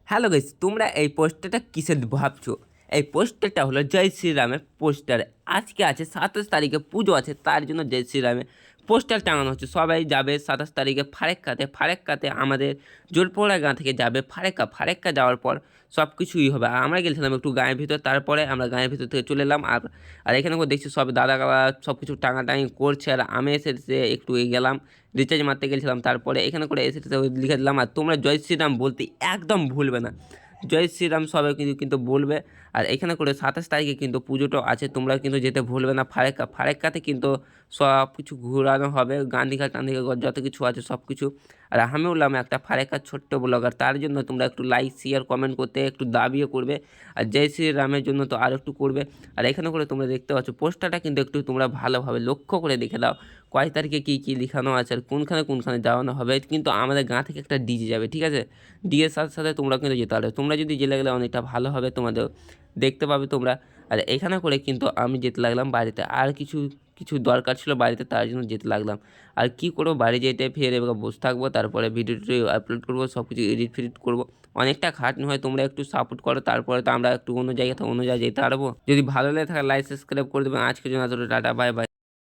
Hello guys, তোমরা এই পোস্টারটা কিসের ভাবছো? এই পোস্টারটা হলো জয় শ্রীরামের পোস্টার। আজকে আছে 27 তারিখে পুজো আছে, তার জন্য জয় শ্রীরামের পোস্টার টাঙানো হচ্ছে। সবাই যাবে 27 তারিখে ফারেক্কাতে আমাদের জোরপোড়া গাঁ থেকে যাবে ফারেক্কা যাওয়ার পর সব কিছুই হবে। আর আমরা গেছিলাম একটু গাঁয়ের ভিতর, তারপরে আমরা গাঁয়ের ভিতর থেকে চলে এলাম। আর আর এখানে করে দেখছি সব দাদা সব কিছু টাঙাটাঙি করছে, আর আমি এসে একটু গেলাম রিচার্জ মারতে গেছিলাম। তারপরে এখানে করে এসে লিখে দিলাম। আর তোমরা জয় শ্রীরাম বলতে একদম ভুলবে না, জয় শ্রীরাম সবাই কিন্তু বলবে। আর এখানে করে 27 তারিখে কিন্তু পুজোটাও আছে, তোমরা কিন্তু যেতে ভুলবে না। ফারেক্কাতে কিন্তু সব কিছু ঘোরানো হবে, গান্ধীঘাট টান্ধীঘাট যত কিছু আছে সব কিছু। আর আমি বললাম একটা ফারেক্কার ছোট্ট ব্লগার, তার জন্য তোমরা একটু লাইক শেয়ার কমেন্ট করতে একটু দাবিও করবে, আর জয় শ্রীরামের জন্য তো আর একটু করবে। আর এখানে করে তোমরা দেখতে পাচ্ছ পোস্টারটা কিন্তু একটু তোমরা ভালোভাবে লক্ষ্য করে দেখে দাও, কয় তারিখে কী লেখানো আছে আর কোনখানে যাওয়ানো হবে। কিন্তু আমাদের গাঁ থেকে একটা ডিজে যাবে, ঠিক আছে? ডিজের সাথে সাথে তোমরা কিন্তু যেতে পারবে। তোমরা যদি জেলে গেলে অনেকটা ভালো হবে, তোমাদের দেখতে পাবে তোমরা। আর এখানে করে কিন্তু আমি যেতে লাগলাম বাড়িতে, আর কিছু কিছু দরকার ছিল বাড়িতে, তার জন্য যেতে লাগলাম। আর কি করবো, বাড়ি যেতে ফের এবার বসে থাকবো, তারপরে ভিডিও আপলোড করবো, সব কিছু এডিট ফেডিট করবো। অনেকটা খাটনি হয়, তোমরা একটু সাপোর্ট করো, তারপরে তো আমরা একটু অন্য জায়গায় যেতে পারবো। যদি ভালো লাগে থাকে লাইক সাবস্ক্রাইব করে দেবেন। আজকের জন্য টাটা, বাই বাই।